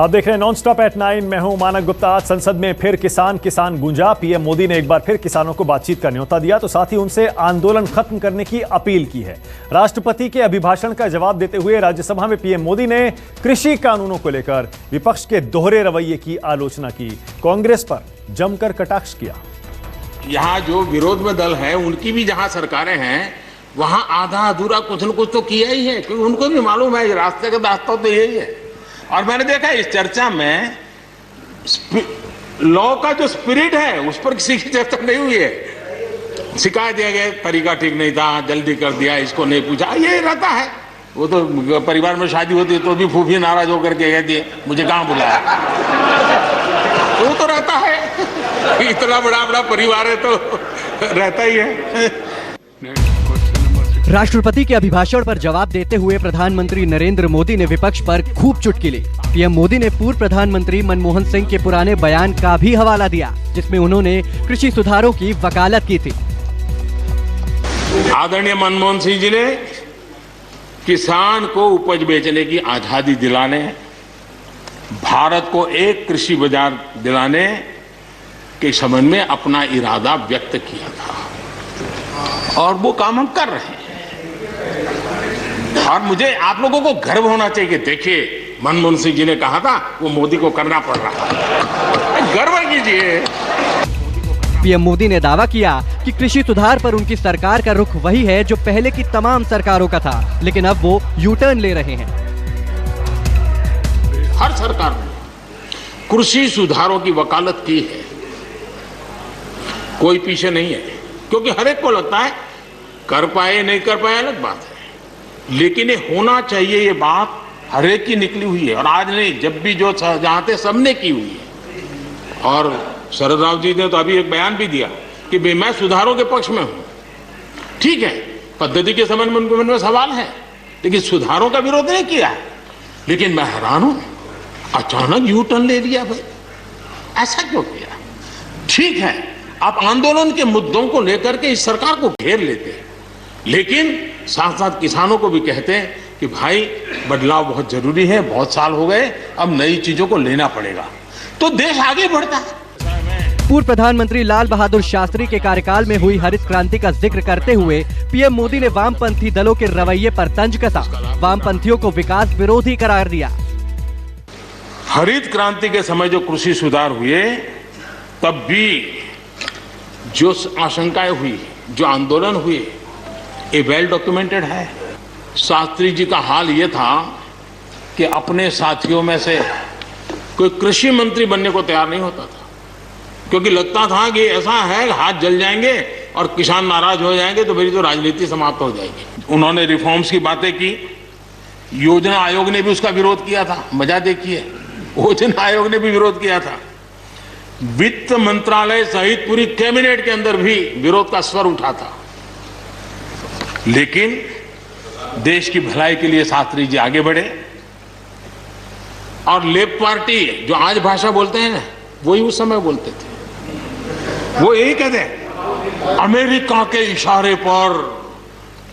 आप देख रहे हैं नॉन स्टॉप एट 9। मैं हूं मानक गुप्ता। आज संसद में फिर किसान गूंजा। पीएम मोदी ने एक बार फिर किसानों को बातचीत का न्योता दिया तो साथ ही उनसे आंदोलन खत्म करने की अपील की है। राष्ट्रपति के अभिभाषण का जवाब देते हुए राज्यसभा में पीएम मोदी ने कृषि कानूनों को लेकर विपक्ष के दोहरे रवैये की आलोचना की, कांग्रेस पर जमकर कटाक्ष किया। यहाँ जो विरोध में दल है उनकी भी जहाँ सरकारें हैं वहाँ आधा अधूरा कुछ न कुछ तो किया ही है, क्योंकि उनको भी मालूम है रास्ते का रास्ता तो यही है। और मैंने देखा इस चर्चा में लॉ का जो स्पिरिट है उस पर किसी की चर्चा नहीं हुई है। शिकायत दिया गया तरीका ठीक नहीं था, जल्दी कर दिया, इसको नहीं पूछा, ये रहता है। वो तो परिवार में शादी होती है तो भी फूफी नाराज होकर के कहती है मुझे कहाँ बुलाया। वो तो रहता है, इतना बड़ा परिवार है तो रहता ही है। राष्ट्रपति के अभिभाषण पर जवाब देते हुए प्रधानमंत्री नरेंद्र मोदी ने विपक्ष पर खूब चुटकी ली। पीएम मोदी ने पूर्व प्रधानमंत्री मनमोहन सिंह के पुराने बयान का भी हवाला दिया, जिसमें उन्होंने कृषि सुधारों की वकालत की थी। आदरणीय मनमोहन सिंह जी ने किसान को उपज बेचने की आजादी दिलाने, भारत को एक कृषि बाजार दिलाने के संबंध में अपना इरादा व्यक्त किया था और वो काम हम कर रहे हैं। और मुझे आप लोगों को गर्व होना चाहिए कि देखिए मनमोहन सिंह जी ने कहा था वो मोदी को करना पड़ रहा है, गर्व कीजिए। पीएम मोदी ने दावा किया कि कृषि सुधार पर उनकी सरकार का रुख वही है जो पहले की तमाम सरकारों का था, लेकिन अब वो यू टर्न ले रहे हैं। हर सरकार ने कृषि सुधारों की वकालत की है, कोई पीछे नहीं है, क्योंकि हर एक को लगता है कर पाए नहीं कर पाए अलग बात है, लेकिन ये होना चाहिए, ये बात हर एक की निकली हुई है। और आज नहीं, जब भी जो चाहते सबने की हुई है। और शरद राव जी ने तो अभी एक बयान भी दिया कि मैं सुधारों के पक्ष में हूं। ठीक है, पद्धति के संबंध में उनके मन में सवाल है, लेकिन सुधारों का विरोध नहीं किया है। लेकिन मैं हैरान हूं, अचानक यू टर्न ले लिया भाई, ऐसा क्यों किया? ठीक है, आप आंदोलन के मुद्दों को लेकर के इस सरकार को घेर लेते हैं, लेकिन साथ साथ किसानों को भी कहते हैं कि भाई बदलाव बहुत जरूरी है, बहुत साल हो गए, अब नई चीजों को लेना पड़ेगा, तो देश आगे बढ़ता है। पूर्व प्रधानमंत्री लाल बहादुर शास्त्री के कार्यकाल में हुई हरित क्रांति का जिक्र करते हुए पीएम मोदी ने वामपंथी दलों के रवैये पर तंज कसा, वामपंथियों को विकास विरोधी करार दिया। हरित क्रांति के समय जो कृषि सुधार हुए, तब भी जो आशंकाएं हुई, जो आंदोलन हुए, ये वेल डॉक्यूमेंटेड है। शास्त्री जी का हाल ये था कि अपने साथियों में से कोई कृषि मंत्री बनने को तैयार नहीं होता था, क्योंकि लगता था कि ऐसा है हाथ जल जाएंगे और किसान नाराज हो जाएंगे तो मेरी तो राजनीति समाप्त हो जाएगी। उन्होंने रिफॉर्म्स की बातें की, योजना आयोग ने भी उसका विरोध किया था। मजा देखिए, योजना आयोग ने भी विरोध किया था। वित्त मंत्रालय सहित पूरी कैबिनेट के अंदर भी विरोध का स्वर उठा था, लेकिन देश की भलाई के लिए शास्त्री जी आगे बढ़े। और लेफ्ट पार्टी जो आज भाषा बोलते हैं ना, वही उस समय बोलते थे। वो यही कहते हैं अमेरिका के इशारे पर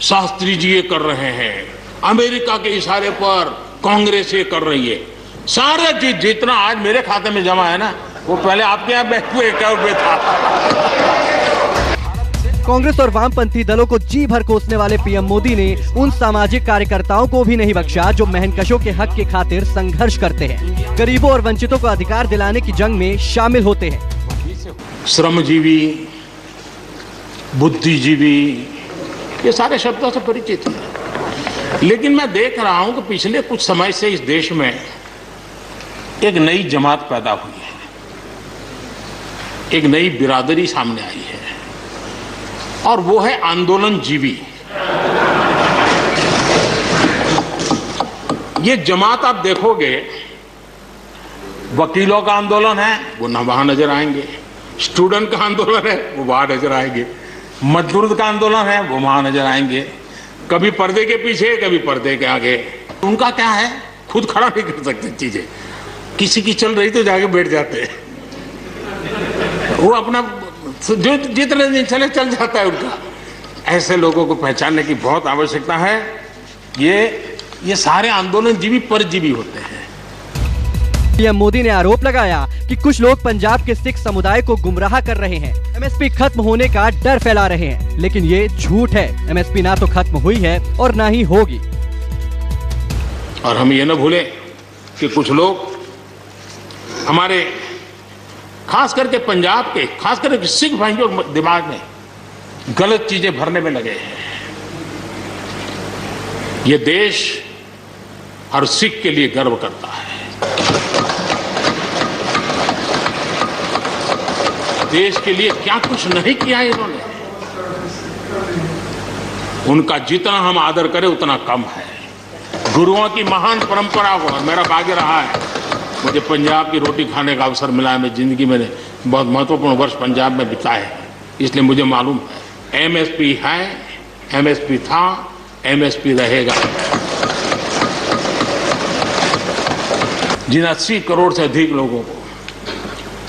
शास्त्री जी ये कर रहे हैं, अमेरिका के इशारे पर कांग्रेस ये कर रही है। सारा चीज जितना आज मेरे खाते में जमा है ना, वो पहले आपके यहाँ बैंक में था। कांग्रेस और वामपंथी दलों को जी भर कोसने वाले पीएम मोदी ने उन सामाजिक कार्यकर्ताओं को भी नहीं बख्शा जो मेहनकशों के हक की खातिर संघर्ष करते हैं, गरीबों और वंचितों को अधिकार दिलाने की जंग में शामिल होते हैं। श्रमजीवी, बुद्धिजीवी, ये सारे शब्दों से परिचित हैं, लेकिन मैं देख रहा हूं कि पिछले कुछ समय से इस देश में एक नई जमात पैदा हुई है, एक नई बिरादरी सामने आई है, और वो है आंदोलन जीवी। ये जमात आप देखोगे, वकीलों का आंदोलन है वो न वहां नजर आएंगे, स्टूडेंट का आंदोलन है वो वहां नजर आएंगे, मजदूर का आंदोलन है वो वहां नजर आएंगे, कभी पर्दे के पीछे कभी पर्दे के आगे। उनका क्या है, खुद खड़ा नहीं कर सकते चीजें, किसी की चल रही तो जाके बैठ जाते हैं, वो अपना जो जितने दिन चले चल जाता है उनका। ऐसे लोगों को पहचानने की बहुत आवश्यकता है। ये सारे आंदोलन जीवी परजीवी होते हैं। पीएम मोदी ने आरोप लगाया कि कुछ लोग पंजाब के सिख समुदाय को गुमराह कर रहे हैं, एमएसपी खत्म होने का डर फैला रहे हैं, लेकिन ये झूठ है। एमएसपी ना तो खत्म हुई है और ना ही होगी। और हम ये न भूलें कि कुछ लोग हमारे खास करके पंजाब के, खास करके सिख भाइयों के दिमाग में गलत चीजें भरने में लगे हैं। ये देश हर सिख के लिए गर्व करता है। देश के लिए क्या कुछ नहीं किया इन्होंने। उनका जितना हम आदर करें उतना कम है। गुरुओं की महान परंपरा को मेरा भाग्य रहा है, मुझे पंजाब की रोटी खाने का अवसर मिला है। मैं जिंदगी में बहुत महत्वपूर्ण वर्ष पंजाब में बिताए हैं, इसलिए मुझे मालूम है एमएसपी है, एमएसपी था, एमएसपी रहेगा। जिन 80 करोड़ से अधिक लोगों को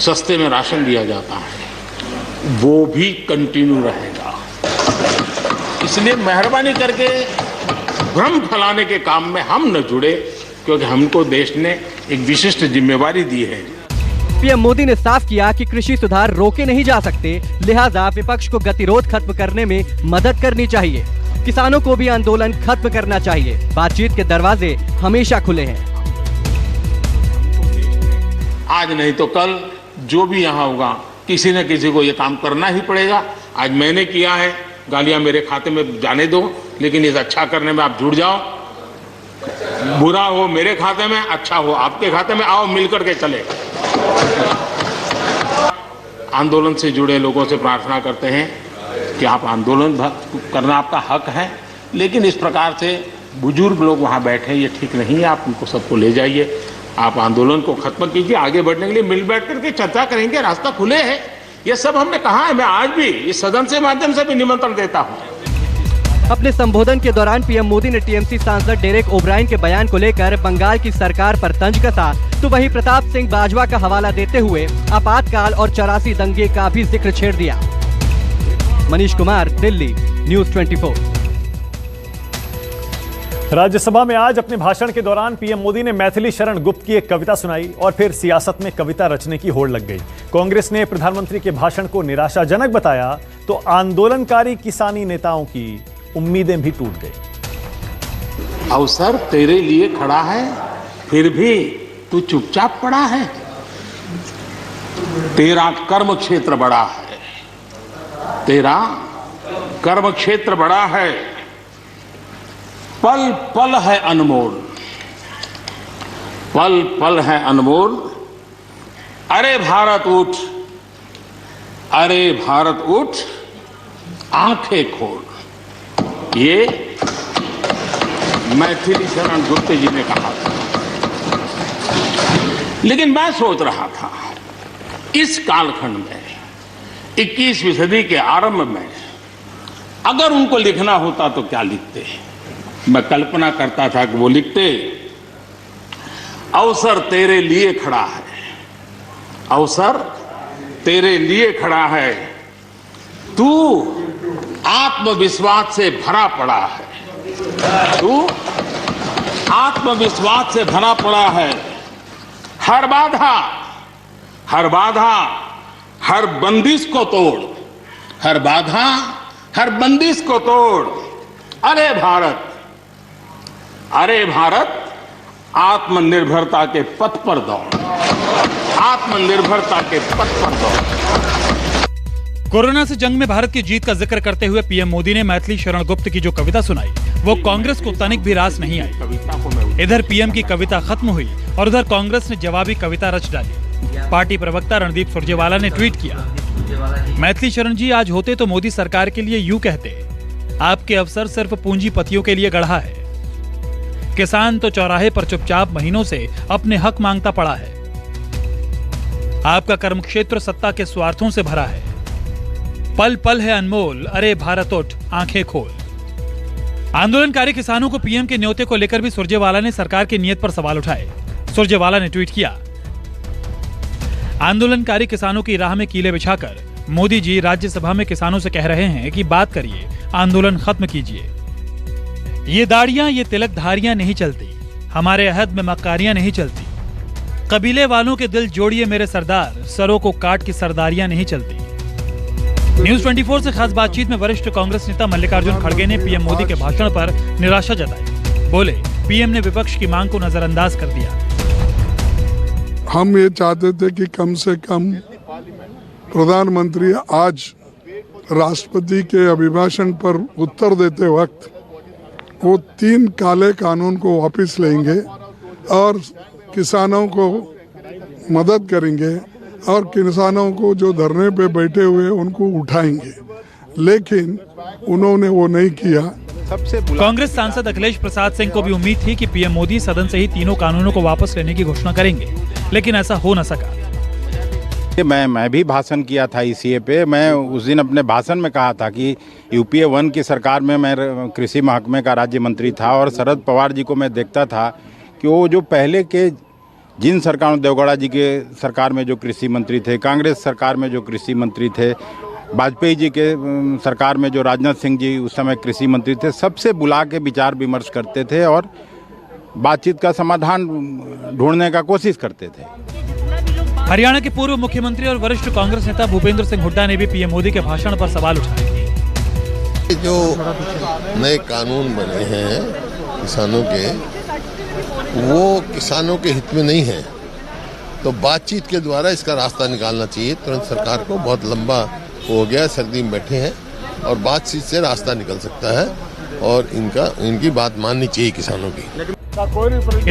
सस्ते में राशन दिया जाता है वो भी कंटिन्यू रहेगा। इसलिए मेहरबानी करके भ्रम फैलाने के काम में हम न जुड़े, क्योंकि हमको देश ने एक विशिष्ट जिम्मेवारी दी है। पीएम मोदी ने साफ किया कि कृषि सुधार रोके नहीं जा सकते, लिहाजा विपक्ष को गतिरोध खत्म करने में मदद करनी चाहिए। किसानों को भी आंदोलन खत्म करना चाहिए। बातचीत के दरवाजे हमेशा खुले हैं। आज नहीं तो कल जो भी यहाँ होगा किसी न किसी को ये काम करना ही पड़ेगा। आज मैंने किया है, गालियां मेरे खाते में जाने दो, लेकिन इस अच्छा करने में आप जुड़ जाओ। बुरा हो मेरे खाते में, अच्छा हो आपके खाते में, आओ मिलकर के चले। आंदोलन से जुड़े लोगों से प्रार्थना करते हैं कि आप आंदोलन करना आपका हक है, लेकिन इस प्रकार से बुजुर्ग लोग वहाँ बैठे ये ठीक नहीं है। आप उनको सबको ले जाइए, आप आंदोलन को खत्म कीजिए। आगे बढ़ने के लिए मिल बैठ करके चर्चा करेंगे, रास्ता खुले है। ये सब हमने कहा है। मैं आज भी इस सदन से माध्यम से भी निमंत्रण देता हूँ। अपने संबोधन के दौरान पीएम मोदी ने टीएमसी सांसद डेरेक ओब्रायन के बयान को लेकर बंगाल की सरकार पर तंज कसा, तो वहीं प्रताप सिंह बाजवा का हवाला देते हुए आपातकाल और 84 दंगे का भी जिक्र छेड़ दिया। मनीष कुमार, दिल्ली, न्यूज़ 24। राज्यसभा में आज अपने भाषण के दौरान पीएम मोदी ने मैथिली शरण गुप्त की एक कविता सुनाई और फिर सियासत में कविता रचने की होड़ लग गई। कांग्रेस ने प्रधानमंत्री के भाषण को निराशाजनक बताया तो आंदोलनकारी किसानी नेताओं की उम्मीदें भी टूट गई। अवसर तेरे लिए खड़ा है, फिर भी तू चुपचाप पड़ा है। तेरा कर्म क्षेत्र बड़ा है, तेरा कर्म क्षेत्र बड़ा है। पल पल है अनमोल, पल पल है अनमोल। अरे भारत उठ, अरे भारत उठ, आंखें खोल। ये मैथिली शरण गुप्त जी ने कहा था। लेकिन मैं सोच रहा था इस कालखंड में 21वीं सदी के आरंभ में अगर उनको लिखना होता तो क्या लिखते। मैं कल्पना करता था कि वो लिखते, अवसर तेरे लिए खड़ा है, अवसर तेरे लिए खड़ा है, तू आत्मविश्वास से भरा पड़ा है, तू आत्मविश्वास से भरा पड़ा है। हर बाधा, हर बाधा, हर बंदिश को तोड़, हर बाधा, हर बंदिश को तोड़। अरे भारत, अरे भारत, आत्मनिर्भरता के पथ पर दौड़, आत्मनिर्भरता के पथ पर दौड़। कोरोना से जंग में भारत की जीत का जिक्र करते हुए पीएम मोदी ने मैथिली शरण गुप्त की जो कविता सुनाई वो कांग्रेस को तनिक भी रास नहीं आई। इधर पीएम की कविता खत्म हुई और उधर कांग्रेस ने जवाबी कविता रच डाली। पार्टी प्रवक्ता रणदीप सुरजेवाला ने ट्वीट किया, मैथिली शरण जी आज होते तो मोदी सरकार के लिए यूं कहते, आपके अवसर सिर्फ पूंजीपतियों के लिए गढ़ा है। किसान तो चौराहे पर चुपचाप महीनों से अपने हक मांगता पड़ा है। आपका कर्म क्षेत्र सत्ता के स्वार्थों से भरा है। पल पल है अनमोल, अरे भारत उठ, आंखें खोल। आंदोलनकारी किसानों को पीएम के न्योते को लेकर भी सुरजेवाला ने सरकार की नीयत पर सवाल उठाए। सुरजेवाला ने ट्वीट किया, आंदोलनकारी किसानों की राह में कीले बिछाकर मोदी जी राज्यसभा में किसानों से कह रहे हैं कि बात करिए, आंदोलन खत्म कीजिए। ये दाढ़ियां, ये तिलक धारियां नहीं चलती, हमारे अहद में मक्कारियां नहीं चलती। कबीले वालों के दिल जोड़िए मेरे सरदार, सरों को काट की सरदारियां नहीं चलती। न्यूज 24 से खास बातचीत में वरिष्ठ कांग्रेस नेता मल्लिकार्जुन खड़गे ने पीएम मोदी के भाषण पर निराशा जताई। बोले, पीएम ने विपक्ष की मांग को नजरअंदाज कर दिया। हम ये चाहते थे कि कम से कम प्रधानमंत्री आज राष्ट्रपति के अभिभाषण पर उत्तर देते वक्त वो 3 काले कानून को वापस लेंगे और किसानों को मदद करेंगे और किसानों को जो धरने पे बैठे हुए उनको उठाएंगे, लेकिन उन्होंने वो नहीं किया। कांग्रेस सांसद अखिलेश प्रसाद सिंह को भी उम्मीद थी कि पीएम मोदी सदन से ही तीनों कानूनों को वापस लेने की घोषणा करेंगे, लेकिन ऐसा हो न सका। मैं भी भाषण किया था ईसीए पे। मैं उस दिन अपने भाषण में कहा था कि यूपीए 1 की सरकार में मैं कृषि महकमे का राज्य मंत्री था और शरद पवार जी को मैं देखता था कि वो जो पहले के जिन सरकारों, देवगौड़ा जी के सरकार में जो कृषि मंत्री थे, कांग्रेस सरकार में जो कृषि मंत्री थे, वाजपेयी जी के सरकार में जो राजनाथ सिंह जी उस समय कृषि मंत्री थे, सबसे बुला के विचार विमर्श करते थे और बातचीत का समाधान ढूंढने का कोशिश करते थे। हरियाणा के पूर्व मुख्यमंत्री और वरिष्ठ कांग्रेस नेता भूपेंद्र सिंह हुड्डा ने भी पीएम मोदी के भाषण पर सवाल उठाए। जो नए कानून बने हैं किसानों के, वो किसानों के हित में नहीं है, तो बातचीत के द्वारा इसका रास्ता निकालना चाहिए। तुरंत सरकार को बहुत लंबा हो गया, सर्दी में बैठे हैं और बातचीत से रास्ता निकल सकता है और इनकी बात माननी चाहिए किसानों की।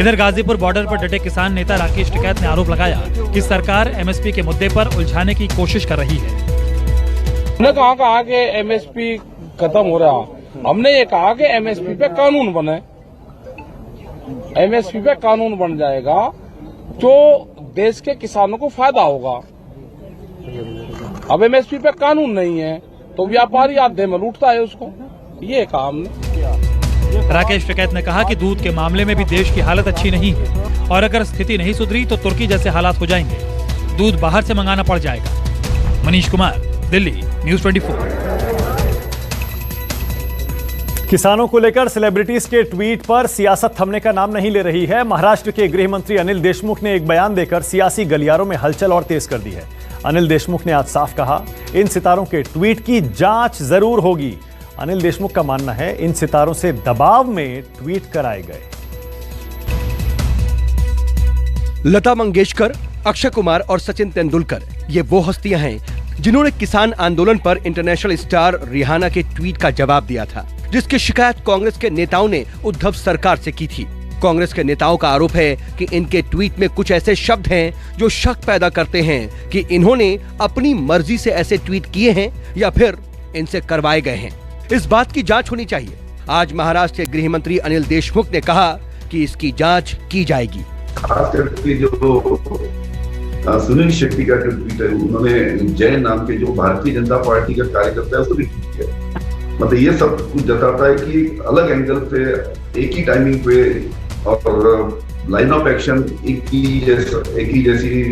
इधर गाजीपुर बॉर्डर पर डटे किसान नेता राकेश टिकैत ने आरोप लगाया कि सरकार एमएसपी के मुद्दे पर उलझाने की कोशिश कर रही है। हमने कहा कि एमएसपी खत्म हो रहा, हमने ये कहा कि एमएसपी पे कानून बने। एमएसपी पे कानून बन जाएगा जो देश के किसानों को फायदा होगा। अब एमएसपी पे कानून नहीं है तो व्यापारी आधे में लूटता है उसको, ये कहा हमने। राकेश टिकैत ने कहा कि दूध के मामले में भी देश की हालत अच्छी नहीं है और अगर स्थिति नहीं सुधरी तो तुर्की जैसे हालात हो जाएंगे, दूध बाहर से मंगाना पड़ जाएगा। मनीष कुमार, दिल्ली, न्यूज 24। किसानों को लेकर सेलिब्रिटीज के ट्वीट पर सियासत थमने का नाम नहीं ले रही है। महाराष्ट्र के गृह मंत्री अनिल देशमुख ने एक बयान देकर सियासी गलियारों में हलचल और तेज कर दी है। अनिल देशमुख ने आज साफ कहा, इन सितारों के ट्वीट की जांच जरूर होगी। अनिल देशमुख का मानना है इन सितारों से दबाव में ट्वीट कराए गए। लता मंगेशकर, अक्षय कुमार और सचिन तेंदुलकर ये वो हस्तियां हैं जिन्होंने किसान आंदोलन पर इंटरनेशनल स्टार रिहाना के ट्वीट का जवाब दिया था, जिसकी शिकायत कांग्रेस के नेताओं ने उद्धव सरकार से की थी। कांग्रेस के नेताओं का आरोप है कि इनके ट्वीट में कुछ ऐसे शब्द हैं जो शक पैदा करते हैं कि इन्होंने अपनी मर्जी से ऐसे ट्वीट किए हैं या फिर इनसे करवाए गए हैं। इस बात की जांच होनी चाहिए। आज महाराष्ट्र के गृह मंत्री अनिल देशमुख ने कहा कि इसकी जांच की जाएगी। खास करके जो सुनील शेट्टी का जो ट्वीट है, उन्होंने जैन नाम के जो भारतीय जनता पार्टी का कार्यकर्ता है उसको भी ट्वीट किया। मतलब ये सब कुछ जताता है कि अलग एंगल पे, एक ही टाइमिंग पे और लाइन ऑफ एक्शन एक ही जैसी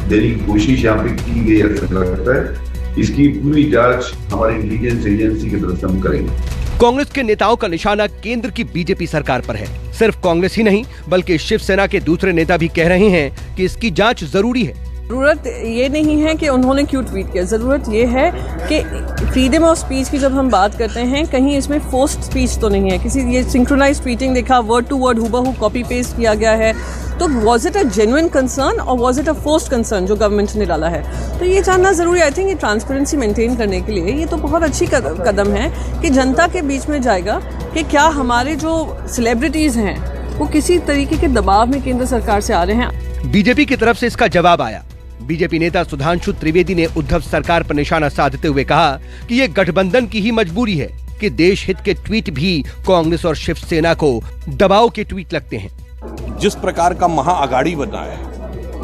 देने की कोशिश यहाँ पे की गई ऐसा लगता है। इसकी पूरी जांच हमारी इंटेलिजेंस एजेंसी की तरफ से हम करेंगे। कांग्रेस के नेताओं का निशाना केंद्र की बीजेपी सरकार पर है। सिर्फ कांग्रेस ही नहीं बल्कि शिवसेना के दूसरे नेता भी कह रहे हैं कि इसकी जांच जरूरी है। जरूरत ये नहीं है कि उन्होंने क्यों ट्वीट किया, जरूरत ये है कि फ्रीडम ऑफ स्पीच की जब हम बात करते हैं कहीं इसमें फोर्स्ड स्पीच तो नहीं है। किसी ये सिंक्रोनाइज्ड ट्वीटिंग देखा, वर्ड टू वर्ड हूबहू कॉपी पेस्ट किया गया है, तो was it a genuine concern और was it a forced concern जो गवर्नमेंट ने डाला है, तो ये जानना जरूरी है। आई थिंक ये ट्रांसपेरेंसी मेंटेन करने के लिए ये तो बहुत अच्छी कदम है कि जनता के बीच में जाएगा कि क्या हमारे जो सेलिब्रिटीज हैं वो किसी तरीके के दबाव में केंद्र सरकार से आ रहे हैं। बीजेपी की तरफ से इसका जवाब आया। बीजेपी नेता सुधांशु त्रिवेदी ने उद्धव सरकार पर निशाना साधते हुए कहा कि ये गठबंधन की ही मजबूरी है कि देश हित के ट्वीट भी कांग्रेस और शिवसेना को दबाव के ट्वीट लगते हैं। जिस प्रकार का महाअगाड़ी बना है,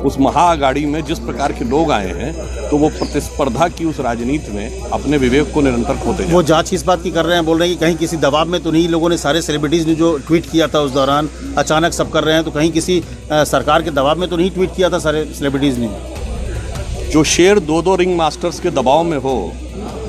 उस महाअगाड़ी में जिस प्रकार के लोग आए हैं, तो वो प्रतिस्पर्धा की उस राजनीति में अपने विवेक को निरंतर खोते हैं। वो जांच इस बात की कर रहे हैं, बोल रहे हैं कि कहीं किसी दबाव में तो नहीं लोगों ने, सारे सेलिब्रिटीज ने जो ट्वीट किया था उस दौरान अचानक सब कर रहे हैं, तो कहीं किसी सरकार के दबाव में तो नहीं ट्वीट किया था सारे सेलिब्रिटीज ने। जो शेर दो रिंग मास्टर्स के दबाव में हो,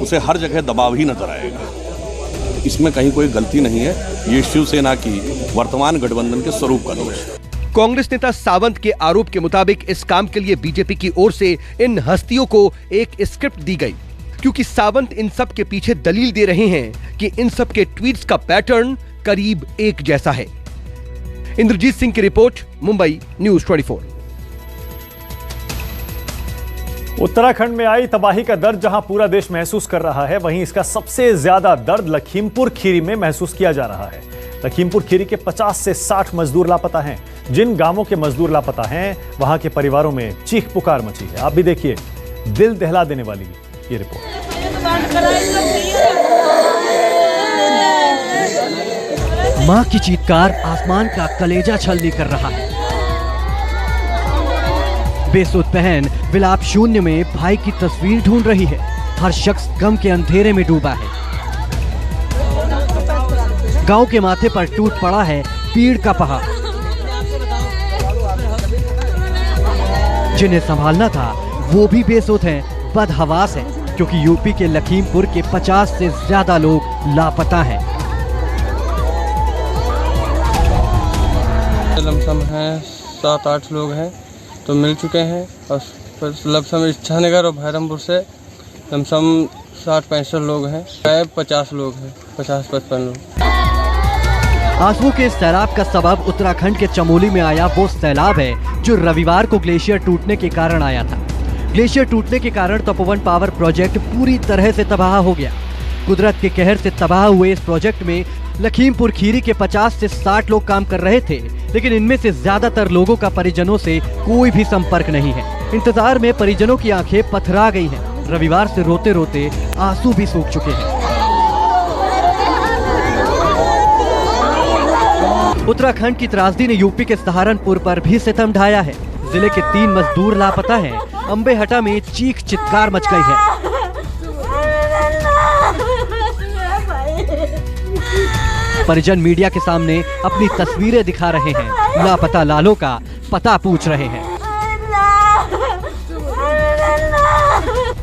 उसे हर जगह दबाव ही नजर आएगा। इसमें कहीं कोई गलती नहीं है। ये शिवसेना की वर्तमान गठबंधन के स्वरूप का दोष है। कांग्रेस नेता सावंत के आरोप के मुताबिक इस काम के लिए बीजेपी की ओर से इन हस्तियों को एक स्क्रिप्ट दी गई, क्योंकि सावंत इन सब के पीछे दलील दे रहे हैं कि इन सब के ट्वीट्स का पैटर्न करीब एक जैसा है। इंद्रजीत सिंह की रिपोर्ट, मुंबई, न्यूज़ 24। उत्तराखंड में आई तबाही का दर्द जहां पूरा देश महसूस कर रहा है, वहीं इसका सबसे ज्यादा दर्द लखीमपुर खीरी में महसूस किया जा रहा है। लखीमपुर खीरी के 50 से 60 मजदूर लापता हैं। जिन गांवों के मजदूर लापता हैं, वहां के परिवारों में चीख पुकार मची है। आप भी देखिए दिल दहला देने वाली ये रिपोर्ट। मां की चीत्कार आसमान का कलेजा छलनी कर रहा है। बेसुध बहन विलाप शून्य में भाई की तस्वीर ढूंढ रही है। हर शख्स गम के अंधेरे में डूबा है। गांव के माथे पर टूट पड़ा है पीड़ का पहाड़। जिन्हें संभालना था वो भी बेसुध हैं, बदहवास हैं, क्योंकि यूपी के लखीमपुर के 50 से ज्यादा लोग लापता हैं। लमसम हैं 7-8 लोग हैं तो मिल चुके हैं, और लमसम इच्छानगर और भैरमपुर से लमसम 60-65 लोग हैं। 50 लोग हैं, 50-55 लोग। आंसू के सैलाब का सबब उत्तराखंड के चमोली में आया वो सैलाब है जो रविवार को ग्लेशियर टूटने के कारण आया था। ग्लेशियर टूटने के कारण तपोवन पावर प्रोजेक्ट पूरी तरह से तबाह हो गया। कुदरत के कहर से तबाह हुए इस प्रोजेक्ट में लखीमपुर खीरी के 50 से 60 लोग काम कर रहे थे, लेकिन इनमें से ज्यादातर लोगों का परिजनों से कोई भी संपर्क नहीं है। इंतजार में परिजनों की आंखें पथरा गई हैं। रविवार से रोते रोते आंसू भी सूख चुके हैं। उत्तराखंड की त्रासदी ने यूपी के सहारनपुर पर भी सितम ढाया है। जिले के 3 मजदूर लापता हैं। अंबेहटा में चीख चित्कार मच गई है। परिजन मीडिया के सामने अपनी तस्वीरें दिखा रहे हैं। लापता लालों का पता पूछ रहे हैं।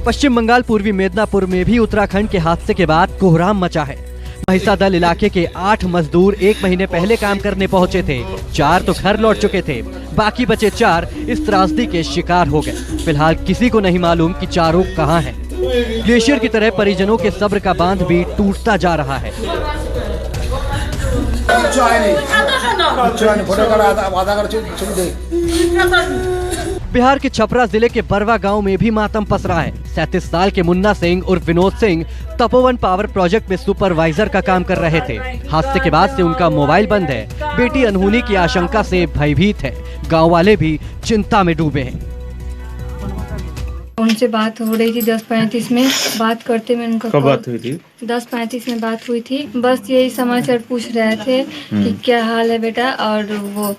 पश्चिम बंगाल पूर्वी मेदिनीपुर में भी उत्तराखंड के हादसे के बाद कोहराम मचा है। महिसादल इलाके के 8 मजदूर 1 महीने पहले काम करने पहुंचे थे। 4 तो घर लौट चुके थे, बाकी बचे 4 इस त्रासदी के शिकार हो गए। फिलहाल किसी को नहीं मालूम कि चारों कहां हैं। ग्लेशियर की तरह परिजनों के सब्र का बांध भी टूटता जा रहा है। बिहार के छपरा जिले के बरवा गांव में भी मातम पसरा है। 37 साल के मुन्ना सिंह और विनोद सिंह तपोवन पावर प्रोजेक्ट में सुपरवाइजर का काम कर रहे थे। हादसे के बाद से उनका मोबाइल बंद है। बेटी अनहोनी की आशंका से भयभीत है। गांव वाले भी चिंता में डूबे हैं। उनसे बात हो रही थी 10:35 में। बात करते में उनका कब बात हुई थी? 10:35 में बात हुई थी। बस यही समाचार पूछ रहे थे कि क्या हाल है बेटा, और वो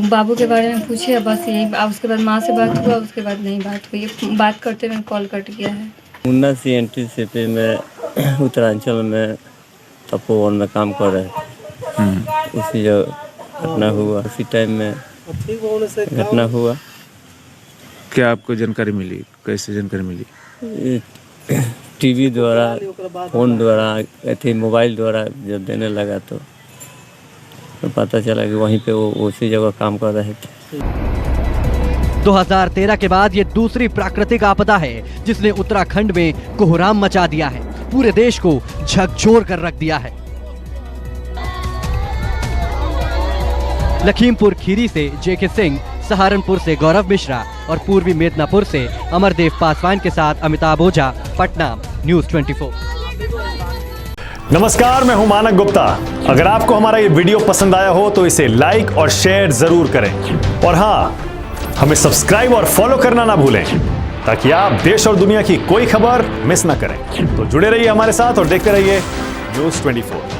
बाबू के बारे में पूछे, बस यही। उसके बाद माँ से बात हुआ, उसके बाद नहीं बात हुई। बात करते में कॉल कट गया है। मुन्ना CNTCP में उत्तरांचल में तपोवन में काम कर रहे थे। उसी जो घटना हुआ, उसी टाइम में घटना हुआ। क्या आपको जानकारी मिली? कैसे जानकारी मिली? टीवी द्वारा, फोन द्वारा, मोबाइल द्वारा जब देने लगा तो पता चला कि वहीं पे वो उसी जगह काम कर रहे थे। 2013 के बाद ये दूसरी प्राकृतिक आपदा है जिसने उत्तराखंड में कोहराम मचा दिया है। पूरे देश को झकझोर कर रख दिया है। लखीमपुर खीरी से JK सिंह, सहारनपुर से गौरव मिश्रा और पूर्वी मेदिनीपुर से अमरदेव पासवान के साथ अमिताभ ओझा, पटना, न्यूज़ 24। नमस्कार, मैं हूं मानक गुप्ता। अगर आपको हमारा ये वीडियो पसंद आया हो तो इसे लाइक और शेयर जरूर करें, और हाँ, हमें सब्सक्राइब और फॉलो करना ना भूलें ताकि आप देश और दुनिया की कोई खबर मिस ना करें। तो जुड़े रहिए हमारे साथ और देखते रहिए न्यूज़ 24।